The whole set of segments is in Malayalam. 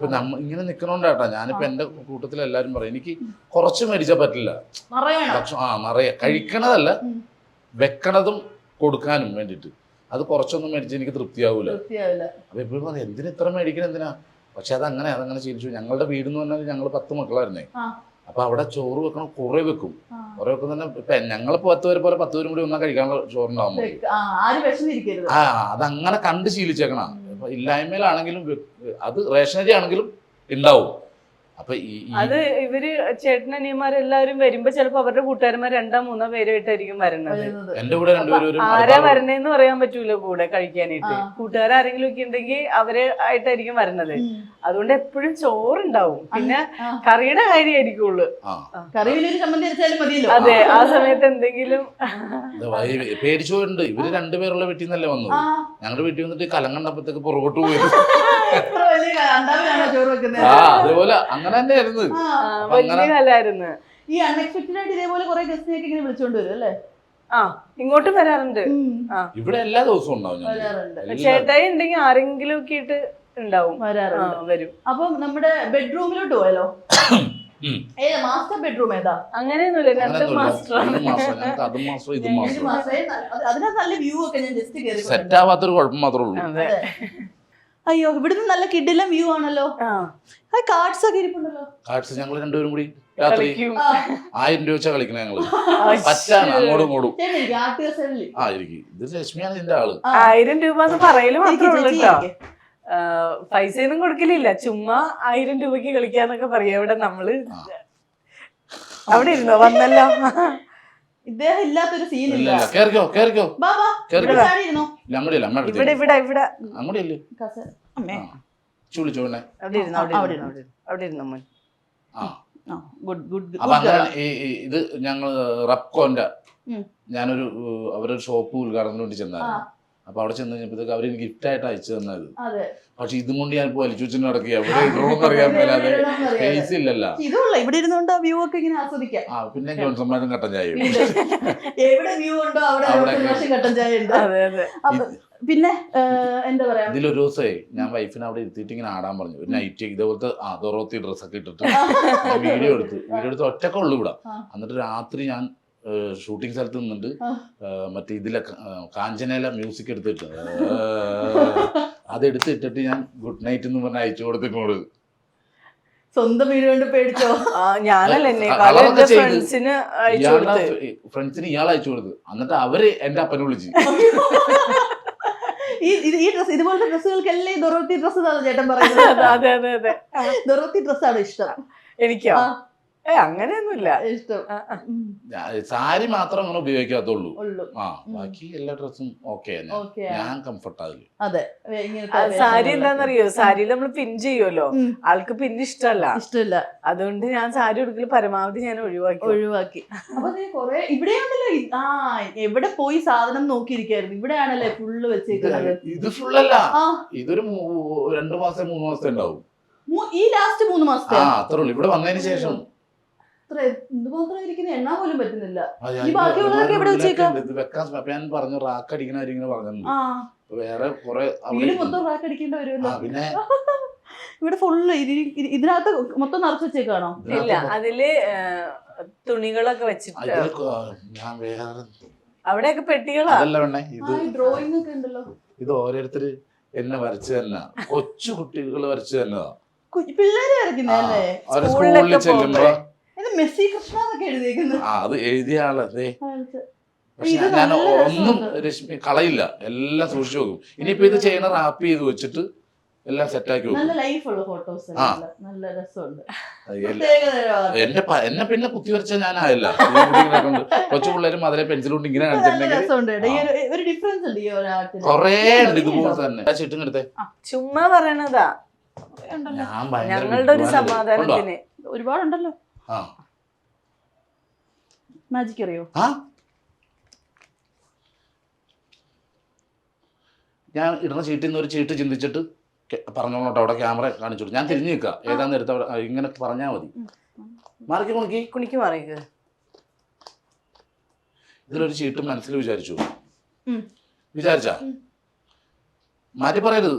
ഇപ്പൊ ഇങ്ങനെ നിക്കണോണ്ടാട്ടാ ഞാനിപ്പോ എന്റെ കൂട്ടത്തിൽ എല്ലാരും പറയും എനിക്ക് കുറച്ച് മേടിച്ചാൽ പറ്റില്ല ഭക്ഷണം നിറയെ കഴിക്കണതല്ല വെക്കണതും കൊടുക്കാനും വേണ്ടിട്ട് അത് കുറച്ചൊന്നും മേടിച്ച് എനിക്ക് തൃപ്തിയാവൂല. അപ്പൊ എപ്പോഴും പറയും എന്തിനാ ഇത്ര മേടിക്കണം എന്തിനാ, പക്ഷെ അതങ്ങനെ ശീലിച്ചു. ഞങ്ങളുടെ വീട് എന്ന് പറഞ്ഞാൽ ഞങ്ങൾ 10 മക്കളായിരുന്നേ. അപ്പൊ അവിടെ ചോറ് വെക്കണം, കുറെ വെക്കും. കുറെ വെക്കും തന്നെ. ഇപ്പൊ ഞങ്ങളിപ്പോ 10 പേര് പോലെ 10 പേരും കൂടി ഒന്നാ കഴിക്കാനുള്ള ചോറുണ്ടാവും. അതങ്ങനെ കണ്ട് ശീലിച്ചേക്കണ. ഇപ്പൊ ഇല്ലായ്മയിലാണെങ്കിലും അത് റേഷനറി ആണെങ്കിലും ഉണ്ടാവും. അപ്പൊ അത് ഇവര് ചേട്ടനനിയന്മാരെല്ലാരും വരുമ്പോ ചിലപ്പോ അവരുടെ കൂട്ടുകാരന്മാർ 2-3 പേരായിട്ടായിരിക്കും വരണത്. എന്റെ കൂടെ രണ്ടുപേരും ആരാ വരണേന്ന് പറയാൻ പറ്റൂല കൂടെ കഴിക്കാനായിട്ട്. കൂട്ടുകാരെങ്കിലും ഒക്കെ ഉണ്ടെങ്കിൽ അവരെ ആയിട്ടായിരിക്കും വരണത്. അതുകൊണ്ട് എപ്പോഴും ചോറുണ്ടാവും. പിന്നെ കറിയുടെ കാര്യമായിരിക്കുള്ളൂ. അതെ, ആ സമയത്ത് എന്തെങ്കിലും പേടിച്ചോണ്ട് ഇവര് രണ്ടുപേരുള്ള വീട്ടിൽ നിന്നല്ലേ വന്നത്. ഞങ്ങളുടെ വീട്ടിൽ വന്നിട്ട് കലം കണ്ടപ്പോഴത്തേക്ക് പുറകോട്ട് പോയി. അതേപോലെ അങ്ങനെ തന്നെ ആയിരുന്നു. വലിയ കലായിരുന്നു. ഈ അൺഎക്സ്പെക്ടഡ് ആയിട്ട് ഇതേപോലെ കുറെ ഗസ്റ്റിനെയൊക്കെ ഇങ്ങനെ വിളിച്ചോണ്ട് വരും അല്ലേ? ഇങ്ങോട്ടും വരാറുണ്ട്. ഇവിടെ എല്ലാ ദിവസവും ഉണ്ടാവും. ചേട്ടായി ഉണ്ടെങ്കിൽ ആരെങ്കിലും ഒക്കെ ഇട്ട് ഉണ്ടാവും, വരും. അപ്പൊ നമ്മുടെ ബെഡ്റൂമിലോട്ട് പോയാലോ? മാസ്റ്റർ ബെഡ്റൂം ഏതാ? അങ്ങനെയൊന്നുമില്ല, അതിനകത്ത് നല്ല വ്യൂ ഒക്കെ ഞാൻ ജസ്റ്റ് കേറി. സെറ്റ് ആവാത്തൊരു കുഴപ്പം മാത്രമേ ഉള്ളൂ. അയ്യോ, ഇവിടുന്ന് നല്ല കിടിലം വ്യൂ ആണല്ലോ. കാർഡ്സ് ഒക്കെ ഇരിപ്പുണ്ടല്ലോ. കാർഡ്സ് ഞങ്ങൾ രണ്ടുപേരും കൂടി രാത്രി 1000 രൂപ വെച്ചാ കളിക്കണേ ഞങ്ങള്. പറ്റാണ് അങ്ങോട്ടും ഇങ്ങോട്ടും. ഇത് ലക്ഷ്മിയാണ് ഇതിന്റെ ആള്. 1000 രൂപ എന്ന് പറയല് മാത്രമേ ഉള്ളൂ കേട്ടോ. പൈസ ഒന്നും കൊടുക്കലില്ല, ചുമ്മാ 1000 രൂപക്ക് കളിക്കാന്നൊക്കെ പറയാ. ഇവിടെ നമ്മള് അവിടെ ഇരുന്നോ? വന്നല്ലോ. ഇദ്ദേഹം ഇല്ലാത്തൊരു സീനില്ല. ഇവിടെ ഇവിടെ ഇവിടെ ഇത് ഞങ്ങൾ റബ്കോന്റെ ഞാനൊരു അവരൊരു ഷോപ്പ് ഉദ്ഘാടനത്തിന് വേണ്ടി ചെന്നായിരുന്നു. അപ്പൊ അവിടെ ചെന്ന് കഴിഞ്ഞപ്പോഴത്തേക്ക് അവര് ഗിഫ്റ്റ് ആയിട്ട് അയച്ചു തന്നത്. പക്ഷെ ഇതും കൊണ്ട് ഞാൻ വലിച്ചു വെച്ചു നടക്കുക. എവിടെ ഇടണമെന്ന് അറിയാൻ മേലാതെ സ്പേസ് ഇല്ലല്ലോ. ഇവിടെ ഇരുന്നോണ്ട് വ്യൂ ഒക്കെ ഇങ്ങനെ ആസ്വദിക്കാം. പിന്നെ ജോൺസന്മാരും കട്ടൻ ചായ എവിടെ വ്യൂ ഉണ്ടോ അവിടെ കട്ടൻ ചായ ഉണ്ട്. പിന്നെ എന്താ പറയാ, ഇതിലൊരു ദിവസമേ ഞാൻ വൈഫിനെ അവിടെ ഇരുത്തിയിട്ട് ഇങ്ങനെ ആടാൻ പറഞ്ഞു. ഒരു നൈറ്റ് ഇതേപോലത്തെ ദൊറോത്തി ഡ്രസ്സൊക്കെ ഇട്ടിട്ട് വീഡിയോ എടുത്ത് ഒറ്റക്കെ ഉള്ളു ഇവിടെ. എന്നിട്ട് രാത്രി ഞാൻ ഷൂട്ടിംഗ് സ്ഥലത്ത് നിന്നിട്ട് മറ്റേ ഇതിലൊക്കെ കാഞ്ചനയില മ്യൂസിക് എടുത്തിട്ട് അതെടുത്തിട്ടിട്ട് ഞാൻ ഗുഡ് നൈറ്റ് എന്ന് പറഞ്ഞ അയച്ചു കൊടുത്തിങ്ങോട്. സ്വന്തം വീട് കൊണ്ട് പേടിച്ചോ? ഫ്രണ്ട്സിന് ഇയാൾ അയച്ചു കൊടുത്തു. എന്നിട്ട് അവര് എന്റെ അപ്പനെ വിളിച്ചു. ഈ ഡ്രസ് ഇതുപോലത്തെ ഡ്രസ്സുകൾക്കെല്ലാം ദൊറോത്തി ഡ്രസ് ചേട്ടൻ പറയുന്നത്. അതെ അതെ അതെ, ദൊറോത്തി ഡ്രസ്സാണ് ഇഷ്ടം. എനിക്കോ? അങ്ങനെയൊന്നുമില്ല, ഇഷ്ടം. സാരി മാത്രം അങ്ങനെ ഉപയോഗിക്കാത്തുള്ളൂ. ബാക്കി എല്ലാ ഡ്രസ്സും ഓക്കെ, ഞാൻ കംഫർട്ട് ആവില്ല. അതെ, സാരി എന്താന്നറിയോ, സാരിയിൽ നമ്മൾ പിൻ ചെയ്യുമല്ലോ, ആൾക്ക് പിൻ ഇഷ്ടമല്ല. അതുകൊണ്ട് ഞാൻ സാരി ഉടുക്കൽ പരമാവധി ഞാൻ ഒഴിവാക്കി. അപ്പൊ കൊറേ ഇവിടെയാണല്ലോ. എവിടെ പോയി സാധനം നോക്കിയിരിക്കായിരുന്നു. ഇവിടെയാണല്ലേ ഫുള്ള് വെച്ചേക്കുന്നത്. ഇത് ഫുള്ളല്ല, ഇതൊരു 2 മാസം 3 മാസത്തെ ഉണ്ടാവും. ഈ ലാസ്റ്റ് 3 മാസത്തെ അത്രേ ഉള്ളൂ. ഇവിടെ വന്നതിന് ശേഷം എണ്ണ പോലും പറ്റുന്നില്ല. ഈ ബാക്കിയുള്ളതൊക്കെ എവിടെ വെച്ചേക്കാം? ഞാൻ പറഞ്ഞു റാക്ക് അടിക്കണ പറഞ്ഞു. വേറെ കുറെ മൊത്തം റാക്ക് അടിക്കേണ്ടി വരുമല്ലോ. പിന്നെ ഇവിടെ ഫുള്ള് ഇതിനകത്ത് മൊത്തം നിറച്ച് വെച്ചേക്കാണോ? ഇല്ല, അതില് തുണികളൊക്കെ വെച്ചിട്ട് ഞാൻ വേറെ അവിടെയൊക്കെ പെട്ടികളാ. ഇത് ഡ്രോയിങ് ഒക്കെ ഉണ്ടല്ലോ. ഇത് ഓരോരുത്തര് എന്നെ വരച്ചു തന്നെ, കൊച്ചു കുട്ടികൾ വരച്ചു തന്നതാ. പിള്ളേര് വരയ്ക്കുന്നല്ലേ? സ്കൂളിൽ ചെല്ലുമ്പോ മെസ്സി കൃഷ്ണ എന്നൊക്കെ എഴുതിയേക്കുന്നു. അത് എഴുതിയ ആളല്ലേ. പക്ഷെ ഞാൻ ഒന്നും രശ്മി കളയില്ല, എല്ലാം സൂക്ഷിച്ചു നോക്കും. ഇനിയിപ്പോ ഇത് ചെയ്യണ റാപ്പ് ചെയ്ത് വെച്ചിട്ട് എല്ലാം സെറ്റാക്കി വെക്കും. നല്ല ലൈഫുള്ള ഫോട്ടോസ്, നല്ല രസമുണ്ട്. എന്നെ പിന്നെ കുത്തി വരച്ച ഞാനായില്ല. കൊച്ചു പിള്ളേരും അതിലെ പെൻസിൽ കൊണ്ട് ഇങ്ങനെ കൊറേ ഉണ്ട് ഇതുപോലെ തന്നെ. ചുറ്റും എടുത്തേ, ചുമ്മാ പറയണതാ. ഞങ്ങളുടെ ഒരു സമാധാനത്തിന് ഒരുപാടുണ്ടല്ലോ. മാജിക് അറിയോ? ഞാൻ ഇടുന്ന ചീട്ടിൽ നിന്ന് ഒരു ചീട്ട് ചിന്തിച്ചിട്ട് പറഞ്ഞോളൂട്ടോ. അവിടെ ക്യാമറ കാണിച്ചോളൂ. ഞാൻ തിരിഞ്ഞു നിൽക്കുക, ഏതാന്ന് എടുത്ത ഇങ്ങനെ പറഞ്ഞാൽ മതി. മാറിക്ക് കുണിക്ക് മാറിക്ക്. ഇതിലൊരു ചീട്ട് മനസ്സിൽ വിചാരിച്ചാ മാറ്റി പറയരുത്.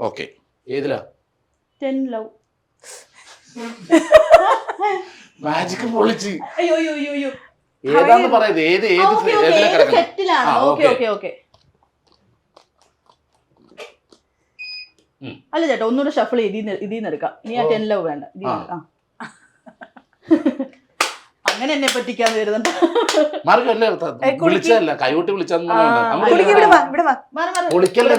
ഓക്കെ, ഏതിലാ? 10 ലവ്. മാജിക് പൊളിച്ച്. അയ്യോ അയ്യോ അയ്യോ അയ്യോ. ഏതാന്ന് പറയുന്നത്? ഏതിലാ കിടക്കുന്നത്? സെറ്റിലാണ്. ആ, ഓക്കെ ഓക്കെ ഓക്കെ. അല്ല ചേട്ടാ, ഒന്നുകൂടെ ഷഫിൾ ഇതിന്ന് എടുക്കാം. ഇനി ആ 10 ലവ് വേണ്ട. അങ്ങനെ എന്നെ പറ്റിക്കാന്ന് വരുന്നുണ്ട്. വിളിച്ചതല്ല, കൈകൊട്ടി വിളിച്ചെന്ന്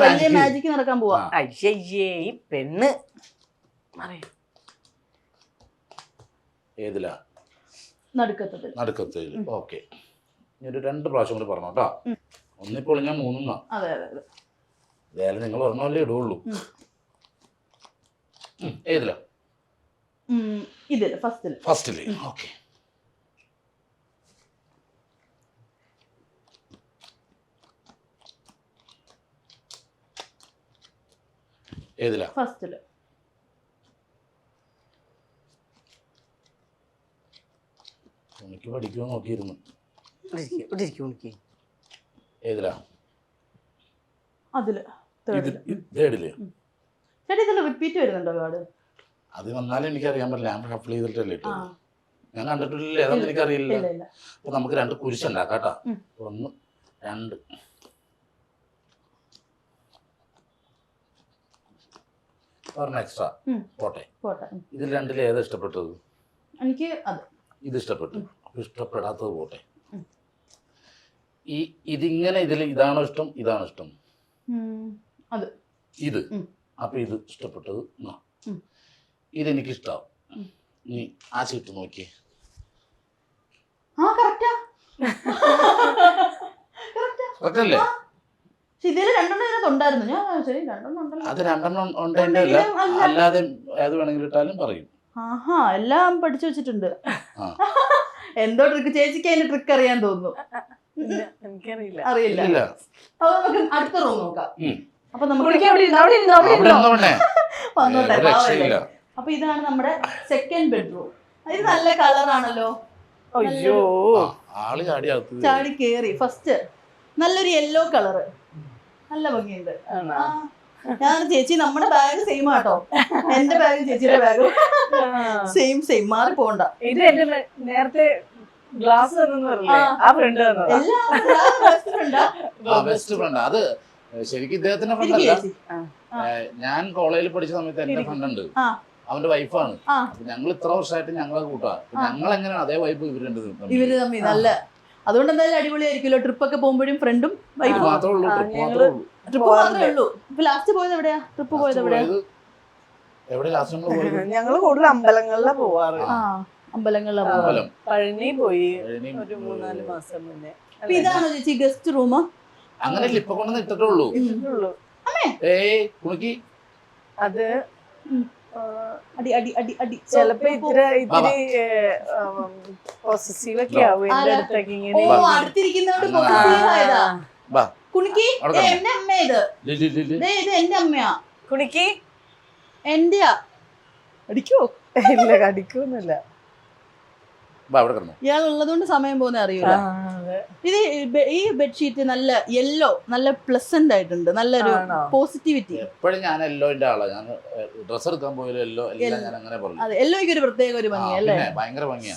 വലിയ മാജിക് നടക്കാൻ പോവാ. അയ്യേ ഈ പെണ്ണ് ഏതിലാ? നടുക്കത്തതിൽ. നടുക്കത്തിൽ. ഓക്കെ, ഒരു 2 പ്രാവശ്യം കൂടി പറഞ്ഞു കേട്ടോ. ഒന്നിപ്പോൾ ഞാൻ 3. അതെ അതെ അതെ. ഏതായാലും നിങ്ങൾ പറഞ്ഞല്ലേ ഇടുള്ളൂ. ഏതിലാ? ഇതില് ഫസ്റ്റില്. ഓക്കെ, ഏതിലാ? ഫസ്റ്റില്. എനിക്ക് പഠിക്കുമോ നോക്കിയിരുന്നു. ഏതിലാ? അതില്. തേർഡില്. ചേട്ടാ ഇതില് റിപ്പീറ്റ് വരുന്നുണ്ടോ ഒരുപാട്? അത് വന്നാലും എനിക്കറിയാൻ പറ്റില്ല. ഞാൻ ഷഫിൾ ചെയ്തിട്ടല്ലേ ഇട്ടത്. ഞാൻ കണ്ടിട്ടില്ല, ഏതാന്ന് എനിക്കറിയില്ല. അപ്പൊ നമുക്ക് 2 കുരിശുണ്ടാക്കാം കേട്ടോ. 1 2. എക്സ്ട്രാ പോട്ടെ. ഇതിൽ 2 ഏതാ ഇഷ്ടപ്പെട്ടത്? എനിക്ക് ഇത് ഇഷ്ടപ്പെട്ടു. അപ്പൊ ഇഷ്ടപ്പെടാത്തത് പോട്ടെ. ഇതിങ്ങനെ ഇതാണോ ഇഷ്ടം, ഇതാണോ ഇഷ്ടം? ഇത്. അപ്പൊ ഇത് ഇഷ്ടപ്പെട്ടത്. ഇതെനിക്ക് ഇഷ്ടാവും. ഇനി ആ ചീട്ട് നോക്കിയേ. കറക്റ്റല്ലേ? ഇതില് 2 ഇതിനകത്തുണ്ടായിരുന്നു. ഞാൻ ശരി 2 ഉണ്ടല്ലോ. അത് 2 ഉണ്ടല്ല, അല്ലാതെ ഏത് വേണമെങ്കിലും ഇട്ടാലും പറയും. ആഹാ, എല്ലാം പഠിച്ചു വെച്ചിട്ടുണ്ട്. എന്തോ ട്രിക്ക്. ചേച്ചിക്ക് അതിന്റെ ട്രിക്ക് അറിയാൻ തോന്നുന്നു. എനിക്കറിയില്ല. അറിയില്ല. അപ്പൊ നമുക്ക് അടുത്ത റൂം നോക്കാം. അപ്പൊ നമുക്ക് അപ്പൊ ഇതാണ് നമ്മുടെ സെക്കൻഡ് ബെഡ്റൂം. ഇത് നല്ല കളറാണല്ലോ. അയ്യോ, ചാടി കേറി. ഫസ്റ്റ് നല്ലൊരു യെല്ലോ കളറ്, നല്ല ഭംഗിയുണ്ട്. ഞാൻ ചേച്ചി നമ്മുടെ ബാഗ് സെയിം ആട്ടോ. എന്റെ ബാഗ് ചേച്ചിയുടെ ബാഗ് സെയിം മാറി പോണ്ട. ഇത് എന്റെ നേരത്തെ ഗ്ലാസ് ആ ഫ്രണ്ട് ബെസ്റ്റ് ഫ്രണ്ട്. അത് ശരിക്കും ഇദ്ദേഹത്തിന്റെ ഫ്രണ്ടല്ല. ഞാൻ കോളേജിൽ പഠിച്ച സമയത്ത് എന്റെ ഫ്രണ്ട് ഉണ്ട്, അവന്റെ വൈഫാണ്. ഞങ്ങൾ ഇത്ര വർഷമായിട്ട് ഞങ്ങളെ കൂട്ടാ. ഞങ്ങൾ എങ്ങനെയാണ് അതേ വൈഫ് ഇവര് തമ്മിൽ നല്ല. അതുകൊണ്ട് എന്തായാലും അടിപൊളിയായിരിക്കുമല്ലോ. ട്രിപ്പ് ഒക്കെ പോകുമ്പോഴും ഫ്രണ്ടും വൈഫും മാത്രമേ ഉള്ളൂ. ട്രിപ്പ് മാത്രമേ ഉള്ളൂ. ഇപ്പൊ ലാസ്റ്റ് പോയത് എവിടെയാ? ട്രിപ്പ് പോയത് എവിടെയാ? എവിടെ ലാസ്റ്റ് നമ്മൾ പോയത്? ഞങ്ങള് കൂടുതൽ അമ്പലങ്ങളിലാ പോവാറ്. അമ്പലങ്ങളിലാ പോവാറ്. പഴനി പോയി ഒരു 3-4 മാസം മുന്നേ. ഇതാണോ ചേച്ചി ഗസ്റ്റ് റൂം? അങ്ങനെയല്ല, ഇപ്പൊ കൊണ്ടു ഇട്ടിട്ടുള്ളൂ. കുണുക്കി അത് അടി അടി അടി അടി. ചെലപ്പോ ഇത്തിരി പോസസീവ് ഒക്കെ ആവും എന്റെ അടുത്തേക്ക് ഇങ്ങനെ. അടുത്തിരിക്കുന്നോണ്ട് പോസസീവ് ആയതാ. കുണിക്കി എന്റെ അമ്മ. ഇത് എന്റെ അമ്മയാ. കുണിക്കി എന്റെയാ. അടിക്കോ? ഇല്ല, കടിക്കൊന്നുമില്ല. ഇയാൾ ഉള്ളതുകൊണ്ട് സമയം പോകുന്ന അറിയില്ല. ഇത് ഈ ബെഡ്ഷീറ്റ് നല്ല യെല്ലോ, നല്ല പ്ലസന്റ് ആയിട്ടുണ്ട്. നല്ലൊരു പോസിറ്റിവിറ്റി. എപ്പോഴും ഞാൻ യെല്ലോന്റെ ആളാ. ഞാൻ ഡ്രസ് എടുക്കാൻ പോയാലും യെല്ലോ. ഞാൻ അങ്ങനെ പറഞ്ഞു. അതെ, യെല്ലോയ്ക്ക് ഒരു പ്രത്യേക ഒരു ഭംഗിയല്ലേ? ഭയങ്കര ഭംഗിയാണ്.